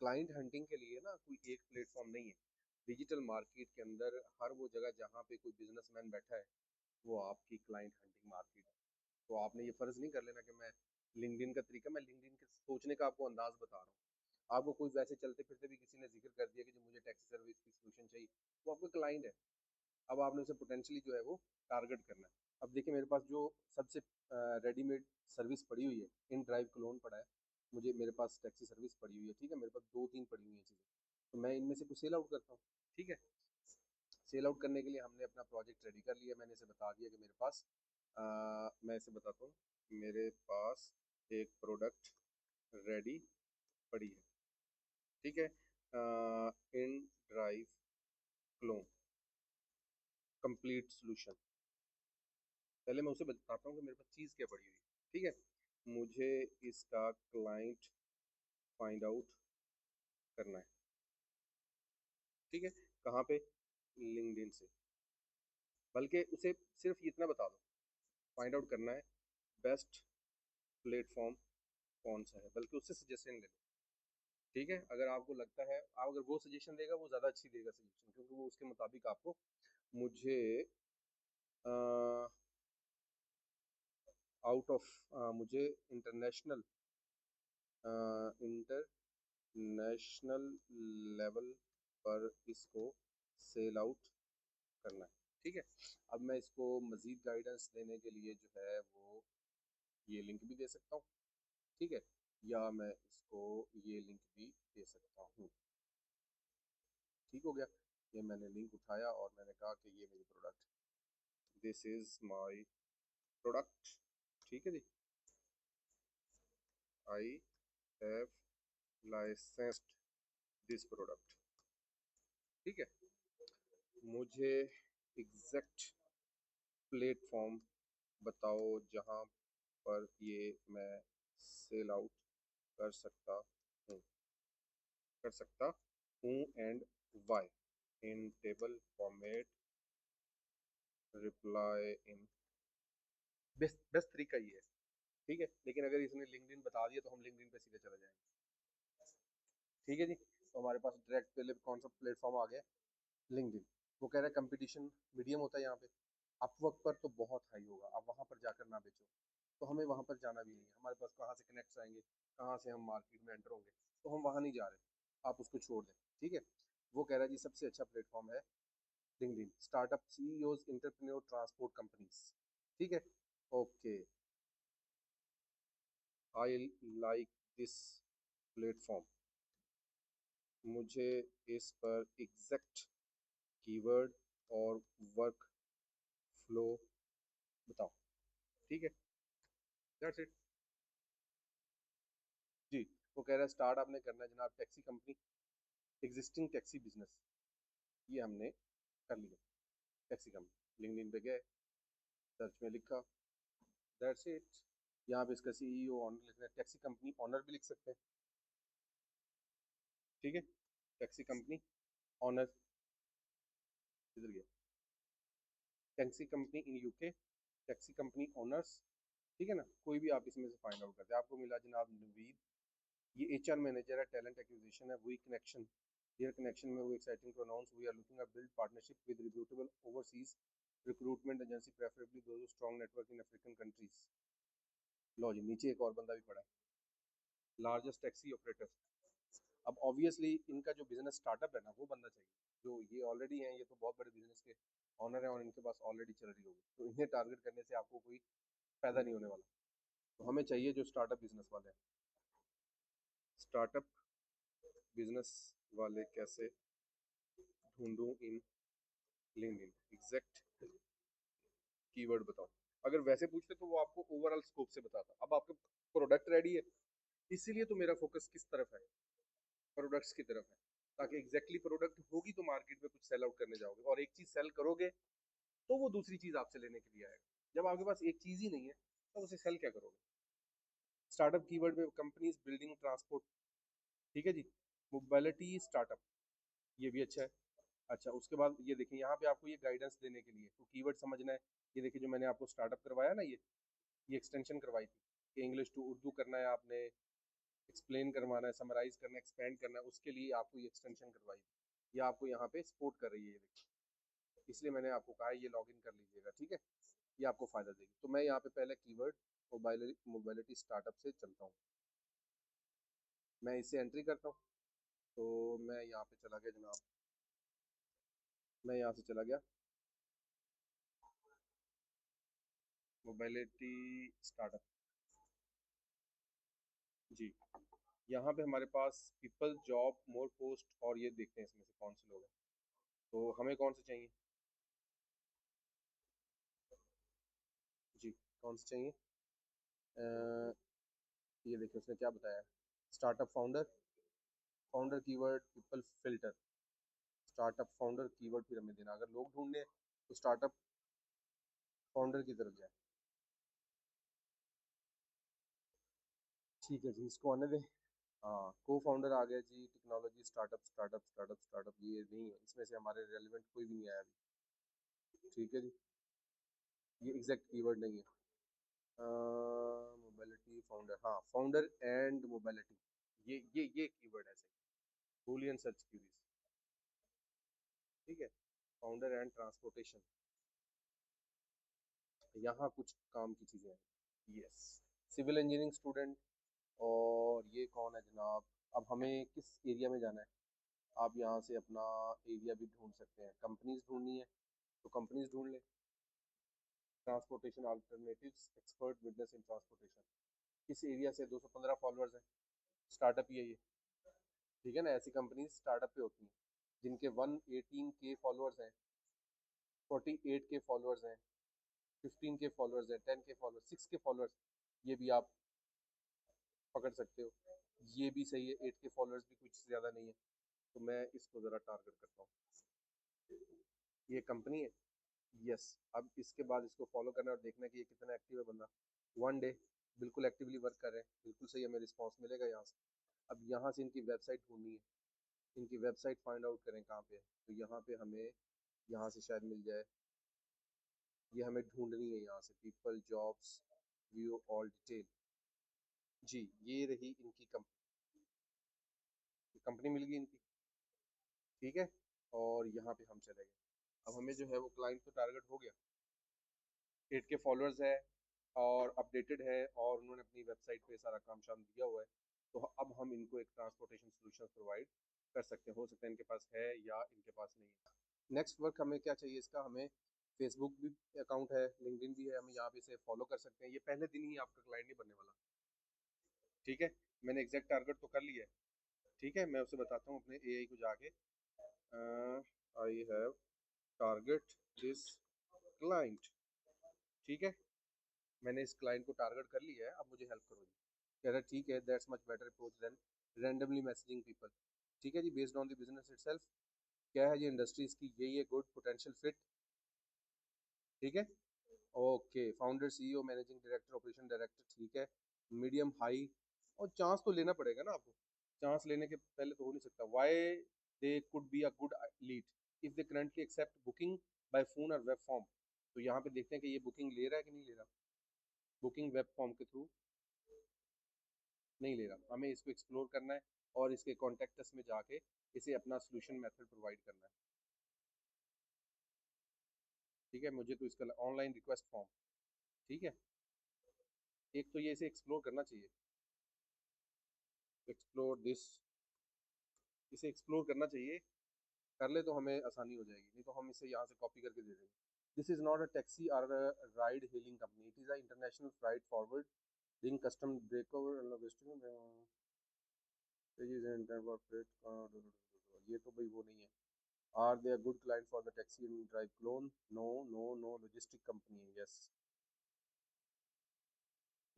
Client hunting के लिए ना कोई एक प्लेटफॉर्म नहीं है। डिजिटल मार्केट के अंदर हर वो जगह जहाँ पे कोई बिजनेसमैन बैठा है वो आपकी क्लाइंट हंटिंग मार्केट है। तो आपने ये फर्ज नहीं कर लेना कि मैं लिंक्डइन का तरीका, मैं लिंक्डइन के सोचने का आपको अंदाज बता रहा हूँ। आपको कोई वैसे चलते फिरते भी किसी ने जिक्र कर दिया कि जो मुझे टैक्सी सर्विस की सोल्यूशन चाहिए, वो आपका क्लाइंट है। अब आपने उसे पोटेंशियली जो है वो टारगेट करना है। अब देखिए मेरे पास जो सबसे रेडीमेड सर्विस पड़ी हुई है, इन ड्राइव क्लोन पड़ा है, मुझे मेरे पास टैक्सी सर्विस पड़ी हुई है, ठीक है, मेरे पास दो तीन पड़ी हुई है चीज़ें, तो मैं इनमें से कुछ सेल आउट करता हूँ। ठीक है, सेल आउट करने के लिए हमने अपना प्रोजेक्ट रेडी कर लिया, मैंने इसे बता दिया कि मेरे पास मैं इसे बताता हूँ, मेरे पास एक प्रोडक्ट रेडी पड़ी है। ठीक है, in drive clone complete solution. पहले मैं उसे बताता हूँ कि मेरे पास चीज़ क्या पड़ी हुई है। ठीक है, मुझे इसका क्लाइंट फाइंड आउट करना है। ठीक है, कहाँ पे? लिंक्डइन से। बल्कि उसे सिर्फ इतना बता दो, फाइंड आउट करना है बेस्ट प्लेटफॉर्म कौन सा है, बल्कि उससे सजेशन ले लो। ठीक है, अगर आपको लगता है, आप अगर वो सजेशन देगा वो ज़्यादा अच्छी देगा सजेशन, क्योंकि वो उसके मुताबिक आपको, मुझे आउट ऑफ मुझे इंटरनेशनल इंटरनेशनल लेवल पर इसको सेल आउट करना है। ठीक है, अब मैं इसको मज़ीद गाइडेंस देने के लिए जो है वो ये लिंक भी दे सकता हूँ। ठीक है, या मैं इसको ये लिंक भी दे सकता हूँ। ठीक हो गया, ये मैंने लिंक उठाया और मैंने कहा कि ये मेरी product, this is my product. ठीक है जी, I have licensed this product. ठीक है, मुझे एग्जैक्ट प्लेटफॉर्म बताओ जहाँ पर ये मैं सेल आउट कर सकता हूँ, कर सकता हूँ and why, in table format, reply in. Best best तरीका ये है। ठीक है, लेकिन अगर इसने लिंक्डइन बता दिया तो हम लिंक्डइन पे सीधे चले जाएंगे। ठीक है जी, तो हमारे पास डायरेक्ट पहले कौन सा प्लेटफॉर्म आ गया? लिंक्डइन। वो कह रहा है कंपटीशन मीडियम होता है यहाँ पे, अपवर्क पर तो बहुत हाई होगा, आप वहाँ पर जाकर ना बेचो। तो हमें वहाँ पर जाना भी नहीं है, हमारे पास कहाँ से कनेक्ट आएंगे, कहाँ से हम मार्केट में एंटर होंगे, तो हम वहाँ नहीं जा रहे, आप उसको छोड़ दें। ठीक है, वो कह रहा है जी सबसे अच्छा प्लेटफॉर्म है LinkedIn, startup CEOs entrepreneur transport companies. ठीक है, okay, I like this platform, मुझे इस पर एग्जैक्ट कीवर्ड और वर्क फ्लो बताओ। ठीक है, दैट्स इट जी। वो कह रहा है स्टार्ट आपने करना है जनाब taxi company, existing taxi business, ये हमने कर लिया। टैक्सी कंपनी, लिंक्डइन पे गए, सर्च में लिखा, दैट्स इट। यहाँ पे इसका सीईओ ऑनर लिखना है, टैक्सी कंपनी ऑनर भी लिख सकते हैं। ठीक है, टैक्सी कंपनी ऑनर, इधर गया, taxi company in UK, taxi company owners. ठीक है ना, कोई भी आप इसमें से फाइंड आउट करते हैं। आपको मिला जनाब नवीद, ये एचआर मैनेजर है, टैलेंट एक्विजिशन है, वी कनेक्शन, हियर कनेक्शन में वो exciting to announce we are looking at build partnership with reputable overseas recruitment agency preferably those strong network in African countries. लो जी, नीचे एक और बंदा भी पड़ा है, लार्जेस्ट टैक्सी ऑपरेटर। अब ऑब्वियसली इनका जो बिजनेस स्टार्टअप है ना वो बनना चाहिए, जो ये ऑलरेडी हैं, ये तो बहुत बड़े बिजनेस के ऑनर हैं और इनके पास ऑलरेडी चल रही होगी, तो इन्हें टारगेट करने से आपको कोई फायदा नहीं होने वाला। तो हमें चाहिए जो स्टार्टअप बिजनेस वाले हैं। स्टार्टअप बिजनेस वाले कैसे ढूंढूं इन लिंक्डइन, एग्जैक्ट कीवर्ड बताओ। अगर वैसे पूछते तो वो आपको ओवरऑल स्कोप से बताता, अब आपका प्रोडक्ट रेडी है, इसीलिए तो मेरा फोकस किस तरफ है? प्रोडक्ट्स की तरफ है, ताकि एग्जैक्टली प्रोडक्ट होगी तो मार्केट में कुछ सेल आउट करने जाओगे, और एक चीज सेल करोगे तो वो दूसरी चीज आपसे लेने के लिए आएगा। जब आपके पास एक चीज ही नहीं है तो उसे सेल क्या करोगे? स्टार्टअप कीवर्ड में कंपनीज बिल्डिंग ट्रांसपोर्ट। ठीक है जी, मोबिलिटी स्टार्टअप, ये भी अच्छा है। अच्छा, उसके बाद ये देखिए यहाँ पे आपको ये गाइडेंस देने के लिए तो कीवर्ड समझना है। ये देखिए जो मैंने आपको स्टार्टअप करवाया ना, ये एक्सटेंशन करवाई थी कि इंग्लिश टू उर्दू करना है आपने, एक्सप्लेन करवाना है, समराइज करना है, एक्सपेंड करना है, उसके लिए आपको ये एक्सटेंशन करवाई, ये आपको यहाँ पे सपोर्ट कर रही है, ये देखिए। इसलिए मैंने आपको कहा है ये लॉगिन कर लीजिएगा, ठीक है, ये आपको फायदा देगी। तो मैं यहाँ पे पहले कीवर्ड मोबाइलिटी स्टार्टअप से चलता हूँ, मैं इसे एंट्री करता हूँ। तो मैं यहाँ पे चला गया जनाब, मैं यहाँ से चला गया मोबाइलिटी स्टार्टअप। जी, यहाँ पे हमारे पास पीपल, जॉब, मोर पोस्ट, और ये देखते हैं इसमें से कौन से लोग हैं। तो हमें कौन से चाहिए जी, कौन से चाहिए? अ, ये देखिए उसने क्या बताया है, startup founder, founder keyword people filter, startup founder keyword फिर हमें देना, अगर लोग ढूंढने हैं, तो स्टार्टअप फाउंडर की तरफ जाए। ठीक है जी, इसको आने दें। हाँ, को फाउंडर आ गया जी, technology startup startup startup startup, ये नहीं है, इसमें से हमारे रेलिवेंट कोई भी नहीं आया अभी। ठीक है जी, ये एग्जैक्ट कीवर्ड नहीं है। मोबिलिटी फाउंडर, हाँ, फाउंडर एंड मोबिलिटी, ये कीवर्ड है सही, बूलियन सर्च क्यूरीज। ठीक है, फाउंडर एंड ट्रांसपोर्टेशन, यहाँ कुछ काम की चीजें हैं। यस, सिविल इंजीनियरिंग स्टूडेंट, और ये कौन है जनाब? अब हमें किस एरिया में जाना है? आप यहाँ से अपना एरिया भी ढूंढ सकते हैं, कंपनीज ढूंढनी है तो कंपनीज ढूंढ लें। Transportation alternatives expert witness in transportation, किस एरिया से? 215 फॉलोअर्स हैं, स्टार्टअप ही है ये। ठीक है ना, ऐसी कंपनीज स्टार्टअप पे होती हैं जिनके 118 के फॉलोअर्स हैं, 48 के फॉलोअर्स हैं, 15 के फॉलोअर्स हैं, 10 के फॉलोअर्स, 6 के फॉलोअर्स, ये भी आप पकड़ सकते हो। ये भी सही है, 8 के फॉलोअर्स भी कुछ ज़्यादा नहीं है। तो मैं इसको ज़रा टारगेट करता हूँ, ये कंपनी है। यस, अब इसके बाद इसको फॉलो करना है और देखना है कि ये कितना एक्टिव है बंदा। 1 डे, बिल्कुल एक्टिवली वर्क कर रहे हैं, बिल्कुल सही, हमें रिस्पॉन्स मिलेगा यहाँ से। अब यहाँ से इनकी वेबसाइट ढूंढनी है, इनकी वेबसाइट फाइंड आउट करें कहाँ पे है। तो यहाँ पे हमें, यहाँ से शायद मिल जाए, ये हमें ढूंढनी है यहाँ से, people jobs, view all detail. जी, ये रही इनकी कंपनी मिल गई इनकी। ठीक है, और यहाँ पे हम चले गए। अब हमें जो है वो क्लाइंट तो टारगेट हो गया, 8 के फॉलोअर्स है और अपडेटेड है, और उन्होंने अपनी वेबसाइट पे सारा काम शाम दिया हुआ है। तो अब हम इनको एक ट्रांसपोर्टेशन सोल्यूशन प्रोवाइड कर सकते हैं, हो सकता है इनके पास है या इनके पास नहीं है। नेक्स्ट वर्क हमें क्या चाहिए इसका? हमें फेसबुक भी अकाउंट है, लिंक्डइन भी है, हम यहाँ पे इसे फॉलो कर सकते हैं। ये पहले दिन ही आपका क्लाइंट नहीं बनने वाला। ठीक है, मैंने एग्जैक्ट टारगेट तो कर लिया है। ठीक है, मैं उसे बताता हूँ अपने एआई को जाके, I have target this client. ठीक है, मैंने इस क्लाइंट को टारगेट कर लिया है, अब मुझे हेल्प करो जी। कह रहा है ठीक है, that's much better approach than randomly messaging people. ठीक है जी, based on the business itself, क्या है जी इंडस्ट्रीज की, यही है गुड पोटेंशियल फिट। ठीक है, okay, founder, CEO, managing director, operation director, ठीक है, मीडियम हाई, और चांस तो लेना पड़ेगा ना आपको, चांस लेने के पहले तो हो नहीं सकता। Why they could be a good lead if they currently accept booking by phone और वेब फॉर्म। तो यहाँ पे देखते हैं कि ये बुकिंग ले रहा है कि नहीं ले रहा, बुकिंग वेब फॉर्म के थ्रू नहीं ले रहा। हमें इसको एक्सप्लोर करना है और इसके कॉन्टेक्टस में जाके इसे अपना सोल्यूशन मेथड प्रोवाइड करना है। ठीक है, मुझे तो इसका ऑनलाइन रिक्वेस्ट फॉर्म, ठीक है, एक तो ये इसे एक्सप्लोर करना चाहिए, एक्सप्लोर दिस, इसे एक्सप्लोर करना चाहिए, कर ले तो हमें आसानी हो जाएगी, नहीं तो हम इसे यहाँ से कॉपी करके दे देंगे। This is not a taxi or ride hailing company, it is a international flight forward link custom brokerage logistic, ये तो भाई वो नहीं है। Are they good client for the taxi and drive clone? No no no, logistic company है, yes.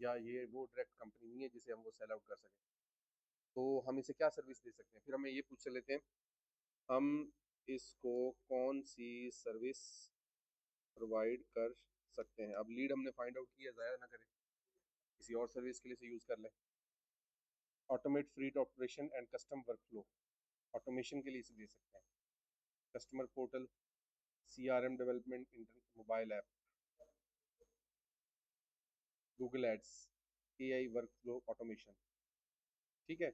या ये वो डायरेक्ट कंपनी नहीं है जिसे हम वो सेल आउट कर सकें। तो हम इसे क्या सर्विस दे सकते हैं, फिर हमें ये पूछ लेते हैं, हम इसको कौन सी सर्विस प्रोवाइड कर सकते हैं। अब लीड हमने फाइंड आउट किया, ज़ाया ना करें, किसी और सर्विस के लिए इसे यूज़ कर लें। Automate fleet operation and custom workflow, automation के लिए इसे दे सकते हैं। Customer portal, CRM development, mobile app, Google ads, AI workflow automation. ठीक है।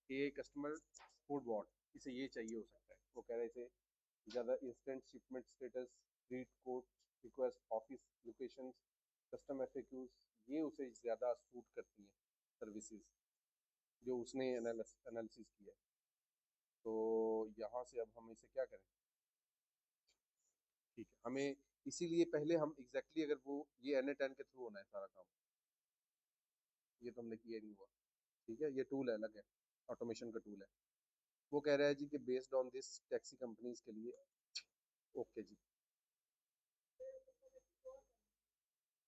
ये कस्टमर फूड बॉट, इसे ये चाहिए हो सकता है, वो कह रहे थे ज़्यादा instant shipment status, read code request, office location, custom FAQs, ये उसे ज़्यादा सूट करती हैं सर्विसेज जो उसने एनालिसिस किया है। तो यहाँ से अब हम इसे क्या करें? ठीक है, हमें इसीलिए पहले हम एग्जैक्टली अगर वो ये एन के थ्रू होना है सारा काम, ये तो हमने किया ही नहीं हुआ। ठीक है, ये टूल है, अलग है, ऑटोमेशन का टूल है। वो कह रहा है जी कि based on this taxi companies के लिए। ओके जी।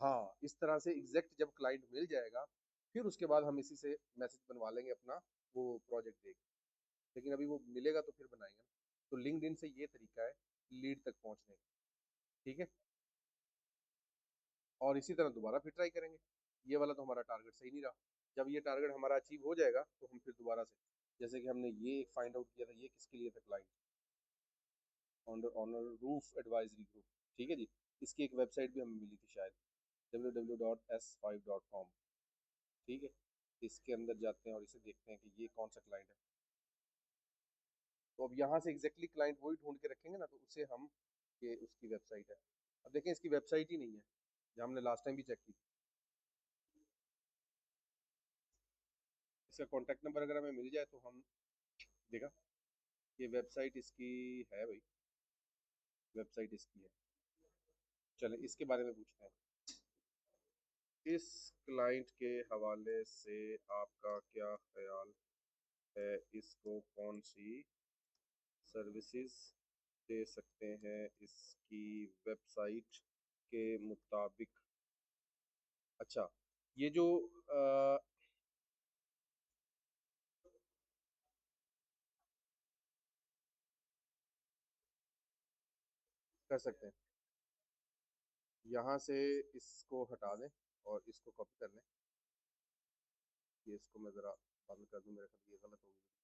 हाँ, इस तरह से एग्जैक्ट जब क्लाइंट मिल जाएगा, फिर उसके बाद हम इसी से मैसेज बनवा लेंगे अपना, वो प्रोजेक्ट देख। लेकिन अभी वो मिलेगा तो फिर बनाएंगे ना। तो लिंक्डइन से ये तरीका है लीड तक पहुंचने का। ठीक है, और इसी तरह दोबारा फिर ट्राई करेंगे। ये वाला तो हमारा टारगेट सही नहीं रहा। जब ये टारगेट हमारा अचीव हो जाएगा तो हम फिर दोबारा से, जैसे कि हमने ये एक फाइंड आउट किया था, ये किसके लिए था client, owner owner roof advisory group. ठीक है जी। इसकी एक वेबसाइट भी हमें मिली थी शायद, www.s5.com। ठीक है, इसके अंदर जाते हैं और इसे देखते हैं कि ये कौन सा क्लाइंट है। तो अब यहाँ से एग्जैक्टली क्लाइंट वही ढूंढ के रखेंगे ना, तो उसे हम, ये उसकी वेबसाइट है। अब देखें, इसकी वेबसाइट ही नहीं है, जो हमने लास्ट टाइम भी चेक की थी। इसका कॉन्टैक्ट नंबर अगर हमें मिल जाए तो हम, देखा, ये वेबसाइट इसकी है भाई, वेबसाइट इसकी है। चले इसके बारे में पूछते हैं। इस क्लाइंट के हवाले से आपका क्या ख्याल है, इसको कौन सी सर्विसेज दे सकते हैं इसकी वेबसाइट के मुताबिक? अच्छा, ये जो कर सकते हैं, यहाँ से इसको हटा दें और इसको कॉपी कर लें। ये इसको मैं ज़रा बंद कर दूं, मेरे ख्याल ये गलत हो गई।